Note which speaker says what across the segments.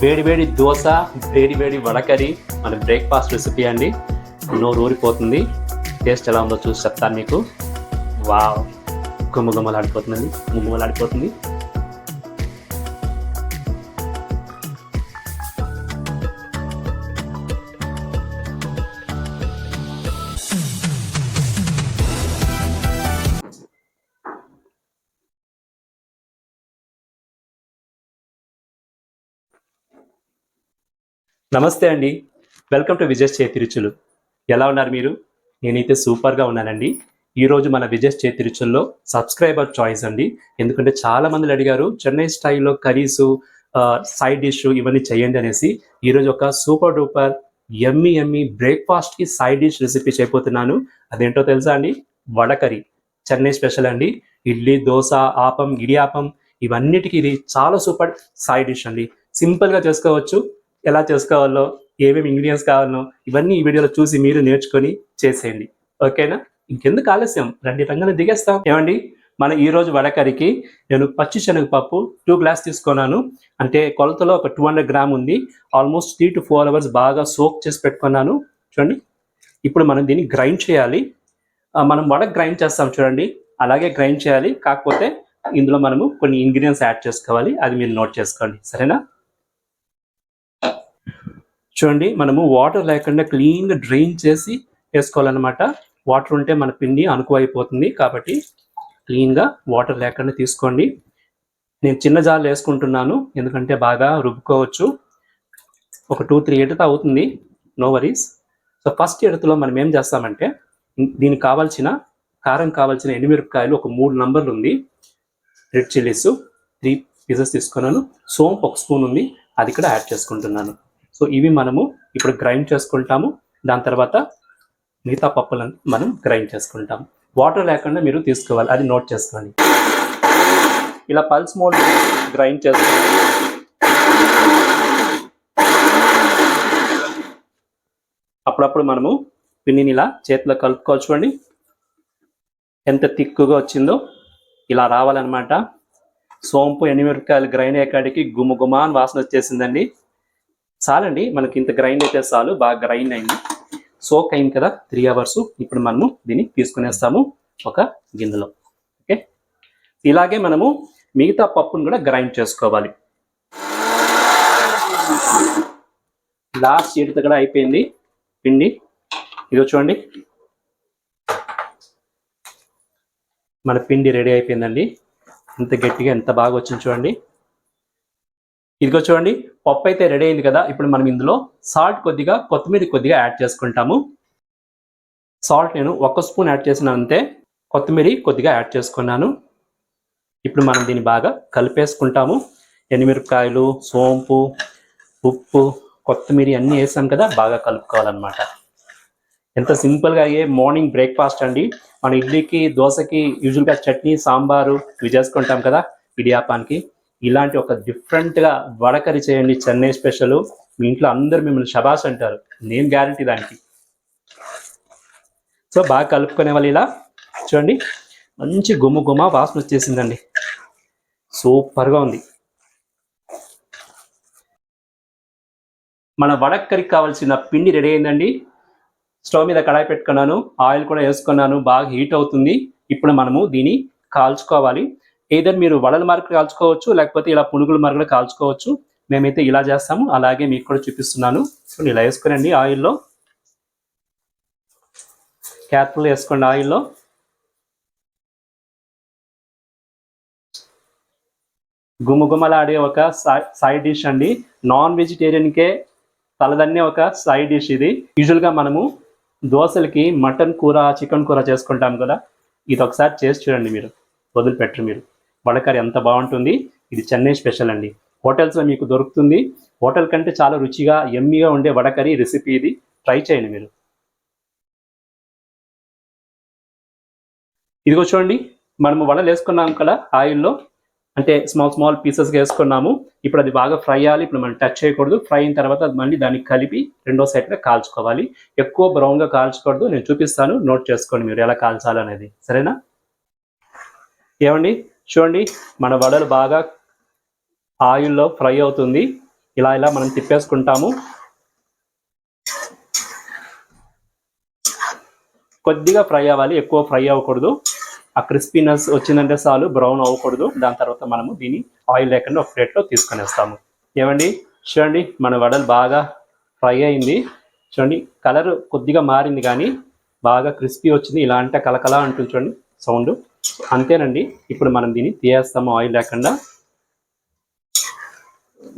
Speaker 1: వేడి వేడి దోశ, వేడి వేడి వడకరి మన బ్రేక్ఫాస్ట్ రెసిపీ అండి. నోరు ఊరిపోతుంది. టేస్ట్ ఎలా ఉందో చూసి చెప్తాను మీకు. వావ్, గుమ్మగుమ్మలాడిపోతుందండి, గుమ్మగుమ్మలాడిపోతుంది. నమస్తే అండి, వెల్కమ్ టు విజయ్ చేతి రుచులు. ఎలా ఉన్నారు మీరు? నేనైతే సూపర్గా ఉన్నానండి. ఈరోజు మన విజయ్ చేతి రుచుల్లో సబ్స్క్రైబర్ చాయిస్ అండి. ఎందుకంటే చాలా మంది అడిగారు చెన్నై స్టైల్లో కర్రీసు, సైడ్ డిష్ ఇవన్నీ చేయండి అనేసి. ఈరోజు ఒక సూపర్ డూపర్ ఎమ్మి ఎమ్మి బ్రేక్ఫాస్ట్కి సైడ్ డిష్ రెసిపీ చేయబోతున్నాను. అదేంటో తెలుసా అండి? వడకరి. చెన్నై స్పెషల్ అండి. ఇడ్లీ, దోశ, ఆపం, ఇడియాపం ఇవన్నిటికీ ఇది చాలా సూపర్ సైడ్ డిష్ అండి. సింపుల్గా చేసుకోవచ్చు. ఎలా చేసుకోవాలో, ఏమేమి ఇంగ్రీడియంట్స్ కావాలో ఇవన్నీ ఈ వీడియోలో చూసి మీరు నేర్చుకొని చేసేయండి. ఓకేనా? ఇంకెందుకు ఆలస్యం, రండి రంగన దిగేస్తాం. ఏమండి, మన ఈరోజు వడకరికి నేను పచ్చి శనగపప్పు 2 గ్లాస్ తీసుకున్నాను. అంటే కొలతలో ఒక 200 గ్రామ్ ఉంది. ఆల్మోస్ట్ 3 to 4 అవర్స్ బాగా సోక్ చేసి పెట్టుకున్నాను. చూడండి, ఇప్పుడు మనం దీన్ని గ్రైండ్ చేయాలి. మనం వడ గ్రైండ్ చేస్తాం చూడండి, అలాగే గ్రైండ్ చేయాలి. కాకపోతే ఇందులో మనము కొన్ని ఇంగ్రీడియంట్స్ యాడ్ చేసుకోవాలి. అది మీరు నోట్ చేసుకోండి, సరేనా? చూడండి, మనము వాటర్ లేకుండా క్లీన్గా డ్రైన్ చేసి వేసుకోవాలన్నమాట. వాటర్ ఉంటే మన పిండి అనుకువైపోతుంది, కాబట్టి క్లీన్గా వాటర్ లేకుండా తీసుకోండి. నేను చిన్న జార్లు వేసుకుంటున్నాను, ఎందుకంటే బాగా రుబ్బుకోవచ్చు. ఒక 2-3 ఎడత అవుతుంది, నో వరీస్. సో ఫస్ట్ ఎడతలో మనం ఏం చేస్తామంటే, దీనికి కావాల్సిన కారం కావాల్సిన ఎండుమిరపకాయలు ఒక 3 నంబర్లు ఉంది. రెడ్ చిల్లీస్ 3 పీసెస్ తీసుకున్నాను. సోంపు 1 స్పూన్ ఉంది, అది కూడా యాడ్ చేసుకుంటున్నాను. సో ఇవి మనము ఇప్పుడు గ్రైండ్ చేసుకుంటాము. దాని తర్వాత మిగతా పప్పులను మనం గ్రైండ్ చేసుకుంటాము. వాటర్ లేకుండా మీరు తీసుకోవాలి, అది నోట్ చేసుకోండి. ఇలా పల్స్ మోడ్ గ్రైండ్ చేసుకోండి. అప్పుడప్పుడు మనము పిండిని ఇలా చేతిలో కలుపుకోవచ్చు. చూడండి ఎంత తిక్కుగా వచ్చిందో, ఇలా రావాలన్నమాట. సోంపు ఎండుమిరపకాయలు గ్రైండ్ అయ్యేకాడికి గుమ్మ అని వాసన వచ్చేసిందండి. చాలండి, మనకి ఇంత గ్రైండ్ అయితే చాలు. బాగా గ్రైండ్ అయింది, సోక్ అయింది కదా 3 అవర్స్. ఇప్పుడు మనము దీన్ని తీసుకునేస్తాము ఒక గిన్నెలో. ఓకే, ఇలాగే మనము మిగతా పప్పును కూడా గ్రైండ్ చేసుకోవాలి. లాస్ట్ చేతితో కూడా అయిపోయింది పిండి. ఇదో చూడండి, మన పిండి రెడీ అయిపోయిందండి. ఎంత గట్టిగా ఎంత బాగా వచ్చింది చూడండి. ఇదిగో చూడండి, పప్పు అయితే రెడీ అయింది కదా. ఇప్పుడు మనం ఇందులో సాల్ట్ కొద్దిగా, కొత్తిమీర కొద్దిగా యాడ్ చేసుకుంటాము. సాల్ట్ నేను 1 స్పూన్ యాడ్ చేసినాను అంతే. కొత్తిమీర కొద్దిగా యాడ్ చేసుకున్నాను. ఇప్పుడు మనం దీన్ని బాగా కలిపేసుకుంటాము. ఎండుమిరపకాయలు, సోంపు, ఉప్పు, కొత్తిమీర అన్నీ వేసాం కదా, బాగా కలుపుకోవాలన్నమాట. ఎంత సింపుల్గా అయ్యే మార్నింగ్ బ్రేక్ఫాస్ట్ అండి. మన ఇడ్లీకి, దోశకి యూజువల్గా చట్నీ, సాంబారు ఇవి చేసుకుంటాం కదా, ఇడియాపానికి. ఇలాంటి ఒక డిఫరెంట్గా వడకరి చేయండి, చెన్నై స్పెషల్. మీ ఇంట్లో అందరూ మిమ్మల్ని శబాష్ అంటారు, నేను గ్యారంటీ దానికి. సో బాగా కలుపుకునే వాళ్ళు. ఇలా చూడండి, మంచి గుమ్మ వాసన వచ్చేసిందండి, సూపర్గా ఉంది. మన వడకరికి కావాల్సిన పిండి రెడీ అయిందండి. స్టవ్ మీద కడాయి పెట్టుకున్నాను, ఆయిల్ కూడా వేసుకున్నాను, బాగా హీట్ అవుతుంది. ఇప్పుడు మనము దీన్ని కాల్చుకోవాలి. ఏదైనా మీరు వడల మార్కు కాల్చుకోవచ్చు, లేకపోతే ఇలా పునుగుల మార్కులు కాల్చుకోవచ్చు. మేమైతే ఇలా చేస్తాము, అలాగే మీకు కూడా చూపిస్తున్నాను. సో ఇలా వేసుకునండి ఆయిల్లో, క్యాప్లు వేసుకోండి ఆయిల్లో. గుమ్మగుమ్మలాడే ఒక సైడ్ డిష్ అండి. నాన్ వెజిటేరియన్కే తలదన్నే ఒక సైడ్ డిష్ ఇది. యూజువల్గా మనము దోశలకి మటన్ కూర, చికెన్ కూర చేసుకుంటాం కదా, ఇది ఒకసారి చేసి చూడండి, మీరు వదిలిపెట్టరు. మీరు వడకరి ఎంత బాగుంటుంది. ఇది చెన్నై స్పెషల్ అండి. హోటల్స్లో మీకు దొరుకుతుంది. హోటల్ కంటే చాలా రుచిగా, ఎమ్మీగా ఉండే వడకరి రెసిపీ ఇది. ట్రై చేయండి మీరు. ఇదిగో చూడండి, మనము వడలు వేసుకున్నాం కదా ఆయిల్లో, అంటే స్మాల్ పీసెస్గా వేసుకున్నాము. ఇప్పుడు అది బాగా ఫ్రై అయ్యాలి. ఇప్పుడు మనం టచ్ చేయకూడదు. ఫ్రై అయిన తర్వాత అది మళ్ళీ దాన్ని కలిపి రెండో సైడ్గా కాల్చుకోవాలి. ఎక్కువ బ్రౌన్గా కాల్చకూడదు. నేను చూపిస్తాను, నోట్ చేసుకోండి మీరు ఎలా కాల్చాలనేది, సరేనా? ఏమండి, చూడండి, మన వడలు బాగా ఆయిల్లో ఫ్రై అవుతుంది. ఇలా ఇలా మనం తిప్పేసుకుంటాము. కొద్దిగా ఫ్రై అవ్వాలి, ఎక్కువ ఫ్రై అవ్వకూడదు. ఆ క్రిస్పీనెస్ వచ్చిందంటే చాలు, బ్రౌన్ అవ్వకూడదు. దాని తర్వాత మనము దీన్ని ఆయిల్ లేకుండా ఒక ప్లేట్లో తీసుకునేస్తాము. ఏమండి చూడండి, మన వడలు బాగా ఫ్రై అయింది. చూడండి కలర్ కొద్దిగా మారింది కానీ బాగా క్రిస్పీ వచ్చింది. ఇలా అంటే కలకలా అంటుంది చూడండి సౌండ్. అంతేనండి, ఇప్పుడు మనం దీన్ని తీయేస్తాము ఆయిల్ లేకుండా.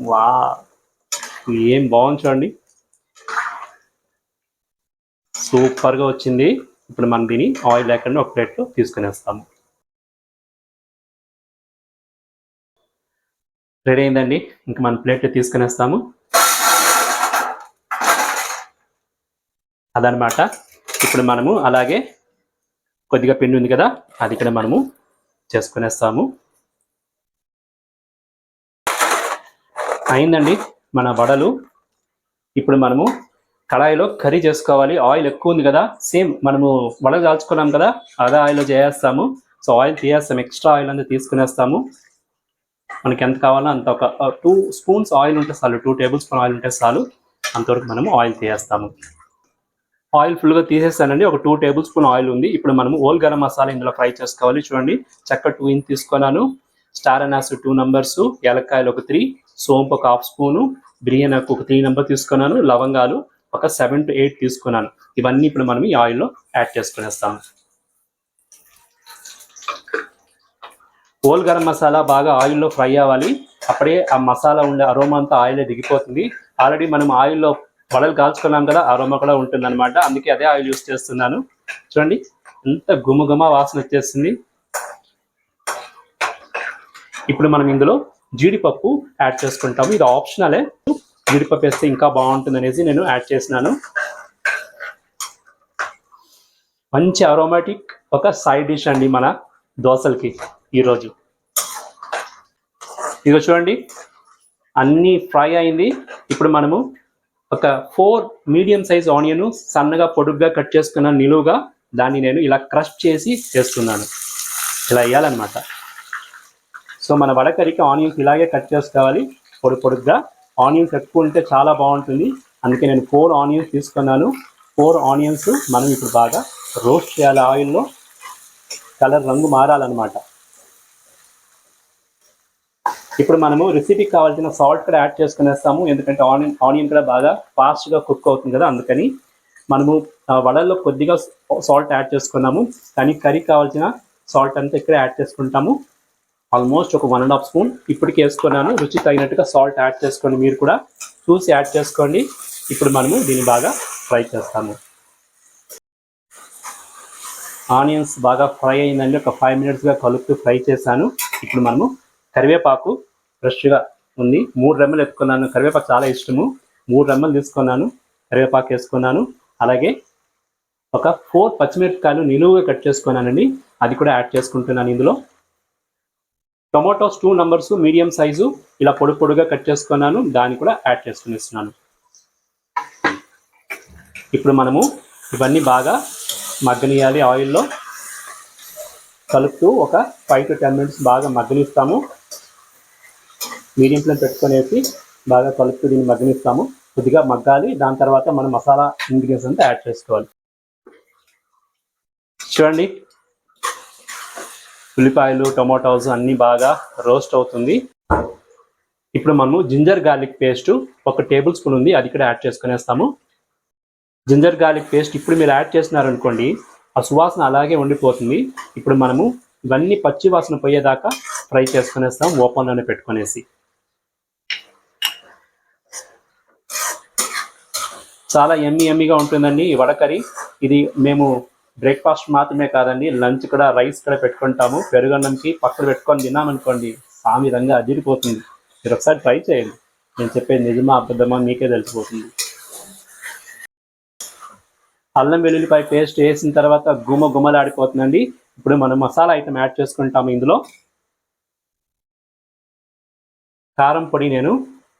Speaker 1: వా, ఏం బాగుంది చూడండి, సూపర్గా వచ్చింది. ఇప్పుడు మనం దీన్ని ఆయిల్ లేకుండా ఒక ప్లేట్లో తీసుకునేస్తాము. రెడీ అయిందండి, ఇంకా మనం ప్లేట్లో తీసుకునేస్తాము. అదనమాట. ఇప్పుడు మనము అలాగే కొద్దిగా పిండి ఉంది కదా, అది ఇక్కడ మనము చేసుకునేస్తాము. అయిందండి మన వడలు. ఇప్పుడు మనము కళాయిలో కర్రీ చేసుకోవాలి. ఆయిల్ ఎక్కువ ఉంది కదా, సేమ్ మనము వడలు కాల్చుకున్నాం కదా అదే ఆయిల్లో చేస్తాము. సో ఆయిల్ తీయేస్తాము, ఎక్స్ట్రా ఆయిల్ అంతా తీసుకునేస్తాము. మనకి ఎంత కావాలో అంత, ఒక 2 స్పూన్స్ ఆయిల్ ఉంటే చాలు, 2 టేబుల్ స్పూన్ ఆయిల్ ఉంటే చాలు. అంతవరకు మనము ఆయిల్ తీయేస్తాము. ఆయిల్ ఫుల్గా తీసేస్తానండి, ఒక 2 టేబుల్ స్పూన్ ఆయిల్ ఉంది. ఇప్పుడు మనము ఓల్ గరం మసాలా ఇందులో ఫ్రై చేసుకోవాలి. చూడండి చక్క 2 ఇంచ్ తీసుకున్నాను, స్టార్ అనాస్ 2 నంబర్స్, ఏలక్కాయలు ఒక 3, సోంపు ఒక 1/2 స్పూను, బిర్యానీ ఒక 3 నెంబర్ తీసుకున్నాను, లవంగాలు ఒక 7 to 8 తీసుకున్నాను. ఇవన్నీ ఇప్పుడు మనం ఈ ఆయిల్లో యాడ్ చేసుకునేస్తాము. హోల్ గరం మసాలా బాగా ఆయిల్లో ఫ్రై అవ్వాలి, అప్పుడే ఆ మసాలా ఉండే అరోమా అంతా ఆయిల్లో దిగిపోతుంది. ఆల్రెడీ మనం ఆయిల్లో వడలు కాల్చుకున్నాం కదా, అరోమా కూడా ఉంటుంది అనమాట. అందుకే అదే ఆయిల్ యూస్ చేస్తున్నాను. చూడండి ఎంత గుమగుమ వాసన వచ్చేస్తుంది. ఇప్పుడు మనం ఇందులో జీడిపప్పు యాడ్ చేసుకుంటాము. ఇది ఆప్షనలే, జీడిపప్పు వేస్తే ఇంకా బాగుంటుంది అనేసి నేను యాడ్ చేసినాను. మంచి అరోమాటిక్ ఒక సైడ్ డిష్ అండి మన దోశలకి ఈరోజు. ఇదిగో చూడండి అన్నీ ఫ్రై అయింది. ఇప్పుడు మనము ఒక 4 మీడియం సైజ్ ఆనియన్ సన్నగా పొడుగ్గా కట్ చేసుకున్నాను నిలువుగా. దాన్ని నేను ఇలా క్రష్ చేసి చేస్తున్నాను, ఇలా వేయాలన్నమాట. సో మన వడకరికి ఆనియన్స్ ఇలాగే కట్ చేసుకోవాలి, పొడుగ్గా. ఆనియన్స్ ఎక్కువ ఉంటే చాలా బాగుంటుంది, అందుకే నేను 4 ఆనియన్స్ తీసుకున్నాను. 4 ఆనియన్స్ మనం ఇప్పుడు బాగా రోస్ట్ చేయాలి ఆయిల్లో, కలర్ రంగు మారాలన్నమాట. ఇప్పుడు మనము రెసిపీకి కావాల్సిన సాల్ట్ కూడా యాడ్ చేసుకునేస్తాము, ఎందుకంటే ఆనియన్ కూడా బాగా ఫాస్ట్గా కుక్ అవుతుంది కదా, అందుకని మనము వడల్లో కొద్దిగా సాల్ట్ యాడ్ చేసుకున్నాము, కానీ కర్రీకి కావాల్సిన సాల్ట్ అంతా ఇక్కడ యాడ్ చేసుకుంటాము. ఆల్మోస్ట్ ఒక 1.5 స్పూన్ ఇప్పటికి వేసుకున్నాను. రుచి తగినట్టుగా సాల్ట్ యాడ్ చేసుకోండి, మీరు కూడా చూసి యాడ్ చేసుకోండి. ఇప్పుడు మనము దీన్ని బాగా ఫ్రై చేస్తాము. ఆనియన్స్ బాగా ఫ్రై అయిందండి, ఒక 5 minutesగా కలుపుతూ ఫ్రై చేశాను. ఇప్పుడు మనము కరివేపాకు ఫ్రెష్గా ఉంది, 3 రెమ్మలు ఎత్తుకున్నాను. కరివేపాకు చాలా ఇష్టము, 3 రెమ్మలు తీసుకున్నాను, కరివేపాకు వేసుకున్నాను. అలాగే ఒక 4 పచ్చిమిరపకాయలు నిలువుగా కట్ చేసుకున్నానండి, అది కూడా యాడ్ చేసుకుంటున్నాను ఇందులో. టొమాటోస్ 2 నంబర్స్ మీడియం సైజు ఇలా పొడుగా కట్ చేసుకున్నాను, దాన్ని కూడా యాడ్ చేసుకునేస్తున్నాను. ఇప్పుడు మనము ఇవన్నీ బాగా మగ్గనియాలి ఆయిల్లో, కలుపుతూ ఒక 5 to 10 minutes బాగా మగ్గనిస్తాము. మీడియం ఫ్లేమ్ పెట్టుకునేసి బాగా కలుపుతూ దీన్ని మగ్గనిస్తాము. కొద్దిగా మగ్గాలి, దాని తర్వాత మనం మసాలా ఇంగ్రీడియంట్స్ అంతా యాడ్ చేసుకోవాలి. చూడండి ఉల్లిపాయలు టొమాటోస్ అన్నీ బాగా రోస్ట్ అవుతుంది. ఇప్పుడు మనము ginger garlic paste 1 tablespoon ఉంది, అది కూడా యాడ్ చేసుకునేస్తాము. జింజర్ గార్లిక్ పేస్ట్ ఇప్పుడు మీరు యాడ్ చేసినారనుకోండి, ఆ సువాసన అలాగే ఉండిపోతుంది. ఇప్పుడు మనము ఇవన్నీ పచ్చి వాసన పోయేదాకా ఫ్రై చేసుకునేస్తాం ఓపెన్లోనే పెట్టుకునేసి. చాలా ఎమ్మీగా ఉంటుందండి ఈ వడకరి. ఇది మేము బ్రేక్ఫాస్ట్ మాత్రమే కాదండి, లంచ్ కూడా, రైస్ కూడా పెట్టుకుంటాము. పెరుగన్నంకి పక్కన పెట్టుకొని తిన్నామనుకోండి, సామి రంగా అదిరిపోతుంది. మీరు ఒకసారి ట్రై చేయండి, నేను చెప్పేది నిజమా అబద్ధమా మీకే తెలిసిపోతుంది. అల్లం వెల్లుల్లిపాయ పేస్ట్ వేసిన తర్వాత గుమలాడిపోతుందండి. ఇప్పుడు మనం మసాలా ఐటమ్ యాడ్ చేసుకుంటాము. ఇందులో కారం పొడి నేను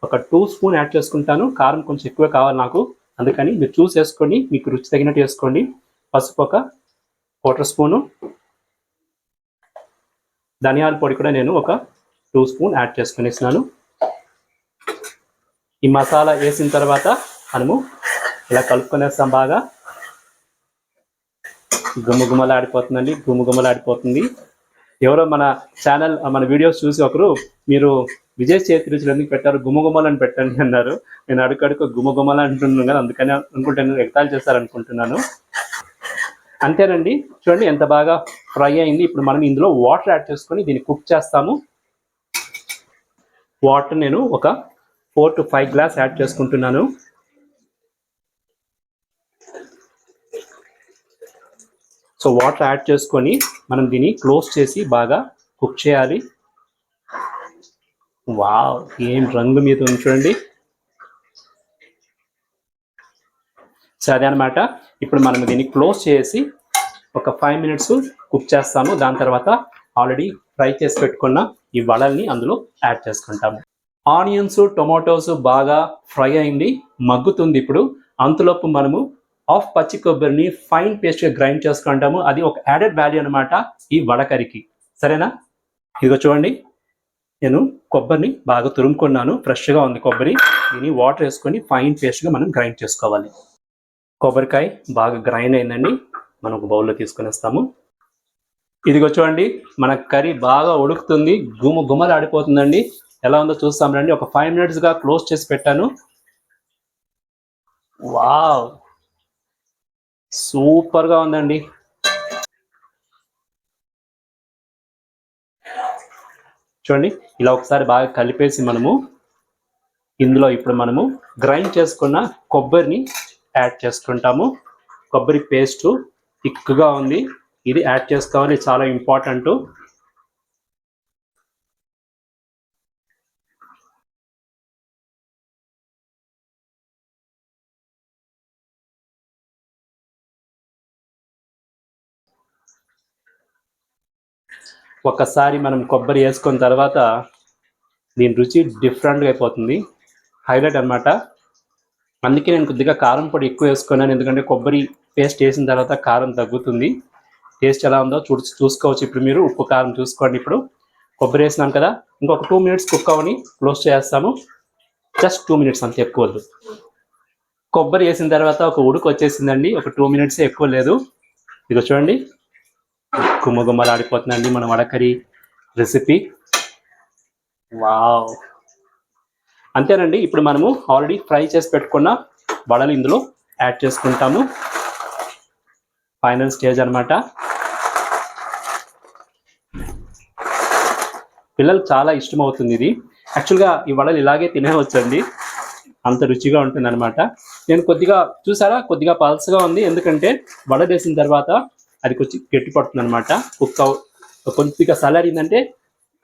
Speaker 1: ఒక 2 స్పూన్ యాడ్ చేసుకుంటాను. కారం కొంచెం ఎక్కువ కావాలి నాకు, అందుకని మీరు చూసి వేసుకోండి, మీకు రుచి తగినట్టు వేసుకోండి. పసుపు ఒక 1/4 స్పూను, ధనియాల పొడి కూడా నేను ఒక 2 స్పూన్ యాడ్ చేసుకునేసినాను. ఈ మసాలా వేసిన తర్వాత మనము ఇలా కలుపుకొనేస్తాం. బాగా గుమగుమలాడిపోతుందండి, గుమగుమలాడిపోతుంది. ఎవరో మన ఛానల్ మన వీడియోస్ చూసి ఒకరు మీరు విజయ్ చేతి రుచులు ఎందుకు పెట్టారు, గుమగుమలని పెట్టండి అన్నారు. నేను అడుగడుకు గుమగుమలు అంటున్నాను కదా, అందుకని అనుకుంటాను ఎగతాళి చేస్తారనుకుంటున్నాను. అంతేనండి, చూడండి ఎంత బాగా ఫ్రై అయింది. ఇప్పుడు మనం ఇందులో వాటర్ యాడ్ చేసుకొని దీన్ని కుక్ చేస్తాము. వాటర్ నేను ఒక 4 to 5 గ్లాస్ యాడ్ చేసుకుంటున్నాను. సో వాటర్ యాడ్ చేసుకొని మనం దీన్ని క్లోజ్ చేసి బాగా కుక్ చేయాలి. వావ్, ఏం రంగు మీద ఉంది చూడండి. సో అదే అనమాట. ఇప్పుడు మనం దీన్ని క్లోజ్ చేసి ఒక 5 minutes కుక్ చేస్తాము. దాని తర్వాత ఆల్రెడీ ఫ్రై చేసి పెట్టుకున్న ఈ వడల్ని అందులో యాడ్ చేసుకుంటాము. ఆనియన్స్, టొమాటోస్ బాగా ఫ్రై అయింది, మగ్గుతుంది. ఇప్పుడు అంతలోపు మనము హాఫ్ పచ్చి కొబ్బరిని ఫైన్ పేస్ట్గా గ్రైండ్ చేసుకుంటాము. అది ఒక యాడెడ్ వాల్యూ అనమాట ఈ వడకరికి. సరేనా? ఇదిగో చూడండి, నేను కొబ్బరిని బాగా తురుముకున్నాను. ఫ్రెష్గా ఉంది కొబ్బరి. దీన్ని వాటర్ వేసుకొని ఫైన్ పేస్ట్గా మనం గ్రైండ్ చేసుకోవాలి. కొబ్బరికాయ బాగా గ్రైండ్ అయిందండి. మనం ఒక బౌల్లో తీసుకొని వస్తాము. ఇదిగో చూడండి, మన కర్రీ బాగా ఉడుకుతుంది, గుమలు ఆడిపోతుందండి. ఎలా ఉందో చూస్తాం రండి. ఒక 5 minutes క్లోజ్ చేసి పెట్టాను. వావ్, సూపర్గా ఉందండి. చూడండి, ఇలా ఒకసారి బాగా కలిపేసి మనము ఇందులో ఇప్పుడు మనము గ్రైండ్ చేసుకున్న కొబ్బరిని యాడ్ చేసుకుంటాము. కొబ్బరి పేస్టు థిక్గా ఉంది, ఇది యాడ్ చేసుకోవాలి, చాలా ఇంపార్టెంట్. ఒక్కసారి మనం కొబ్బరి వేసుకున్న తర్వాత దీని రుచి డిఫరెంట్గా అయిపోతుంది, హైలైట్ అనమాట. అందుకే నేను కొద్దిగా కారం పొడి ఎక్కువ వేసుకున్నాను, ఎందుకంటే కొబ్బరి పేస్ట్ వేసిన తర్వాత కారం తగ్గుతుంది. టేస్ట్ ఎలా ఉందో చూసుకోవచ్చు. ఇప్పుడు మీరు ఉప్పు కారం చూసుకోండి. ఇప్పుడు కొబ్బరి వేసినాం కదా, ఇంకొక 2 minutes కుక్ అవని క్లోజ్ చేస్తాము. జస్ట్ 2 minutes, అంత ఎక్కువ వద్దు. కొబ్బరి వేసిన తర్వాత ఒక ఉడుకు వచ్చేసిందండి, ఒక 2 minutes, ఎక్కువ లేదు. ఇదిగో చూడండి, గుమ్మగుమ్మలాడిపోతుందండి మన వడకరి రెసిపీ. వావ్, అంతేనండి. ఇప్పుడు మనము ఆల్రెడీ ఫ్రై చేసి పెట్టుకున్న వడలు ఇందులో యాడ్ చేసుకుంటాము. ఫైనల్ స్టేజ్ అనమాట. పిల్లలకు చాలా ఇష్టం అవుతుంది ఇది. యాక్చువల్గా ఈ వడలు ఇలాగే తినేవచ్చండి, అంత రుచిగా ఉంటుంది అనమాట. నేను కొద్దిగా చూసారా, కొద్దిగా పల్స్గా ఉంది, ఎందుకంటే వడ వేసిన తర్వాత అది కొంచెం గట్టి పడుతుంది అనమాట. కొద్దిగా చల్లారిందంటే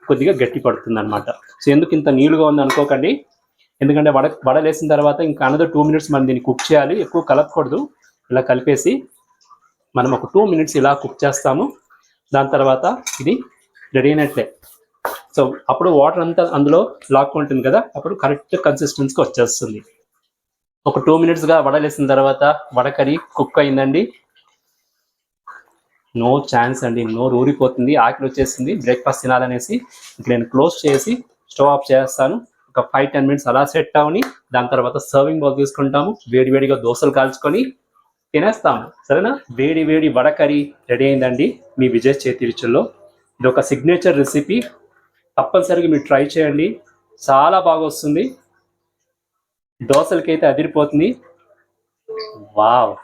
Speaker 1: కొద్దిగా గట్టి పడుతుంది అనమాట. సో ఎందుకు ఇంత నీళ్ళుగా ఉంది అనుకోకండి, ఎందుకంటే వడ వేసిన తర్వాత ఇంకా అనదర్ 2 minutes మనం దీన్ని కుక్ చేయాలి. ఎక్కువ కలపకూడదు. ఇలా కలిపేసి మనం ఒక 2 minutes ఇలా కుక్ చేస్తాము. దాని తర్వాత ఇది రెడీ అయినట్లే. సో అప్పుడు వాటర్ అంతా అందులో లాక్కుంటుంది కదా, అప్పుడు కరెక్ట్ కన్సిస్టెన్సీకి వచ్చేస్తుంది. ఒక 2 minutes వడలేసిన తర్వాత వడ కర్రీ కుక్ అయిందండి. నో ఛాన్స్ అండి, నోరు ఊరిపోతుంది, ఆకలి వచ్చేసింది, బ్రేక్ఫాస్ట్ తినాలనేసి. ఇప్పుడు నేను క్లోజ్ చేసి స్టవ్ ఆఫ్ చేస్తాను. ఒక 5-10 minutes అలా సెట్ అవని, దాని తర్వాత సర్వింగ్ బౌల్ తీసుకుంటాము. వేడివేడిగా దోశలు కాల్చుకొని తినేస్తాము. సరేనా? వేడి వేడి వడ కర్రీ రెడీ అయిందండి మీ విజయ్ చేతి రుచుల్లో. ఇది ఒక సిగ్నేచర్ రెసిపీ, తప్పనిసరిగా మీరు ట్రై చేయండి, చాలా బాగా వస్తుంది. దోశలకైతే అదిరిపోతుంది. వావ్,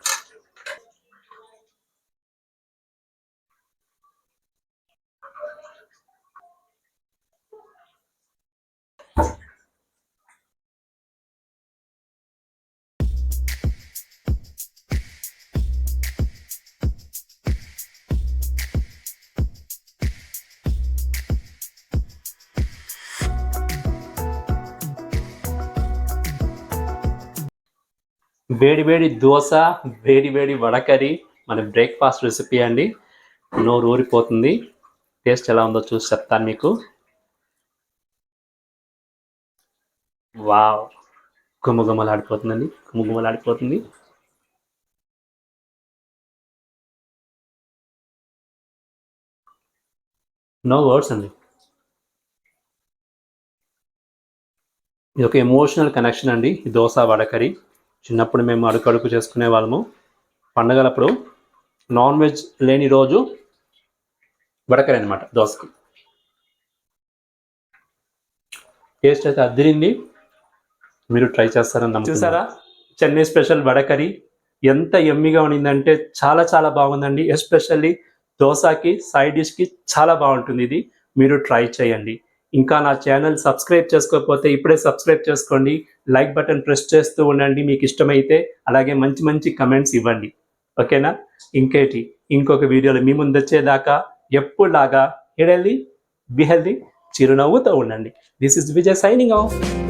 Speaker 1: వేడి వేడి దోశ, వేడి వేడి వడకరి మన బ్రేక్ఫాస్ట్ రెసిపీ అండి. నోరు ఊరిపోతుంది. టేస్ట్ ఎలా ఉందో చూసి చెప్తాను మీకు. వావ్, గుమగుమలాడిపోతుందండి, గుమగుమలాడిపోతుంది. నో వర్డ్స్ అండి. ఇది ఒక ఎమోషనల్ కనెక్షన్ అండి. ఈ దోశ వడకరి చిన్నప్పుడు మేము అడుగు చేసుకునే వాళ్ళము. పండగలప్పుడు నాన్ వెజ్ లేని రోజు వడకరి అనమాట దోశకు. టేస్ట్ అయితే అదిరింది. మీరు ట్రై చేస్తారని నమ్ముతున్నాను. చూసారా చెన్నై స్పెషల్ వడకరి ఎంత ఎమ్మిగా ఉండిందంటే చాలా చాలా బాగుందండి. ఎస్పెషల్లీ దోశకి సైడ్ డిష్కి చాలా బాగుంటుంది. ఇది మీరు ట్రై చేయండి. ఇంకా నా ఛానల్ సబ్స్క్రైబ్ చేసుకోకపోతే ఇప్పుడే సబ్స్క్రైబ్ చేసుకోండి. లైక్ బటన్ ప్రెస్ చేస్తూ ఉండండి మీకు ఇష్టమైతే. అలాగే మంచి మంచి కమెంట్స్ ఇవ్వండి. ఓకేనా? ఇంకొక వీడియోలో మీ ముందు వచ్చేదాకా ఎప్పుడులాగా బి హెల్దీ చిరునవ్వుతో ఉండండి. This is Vijay signing off.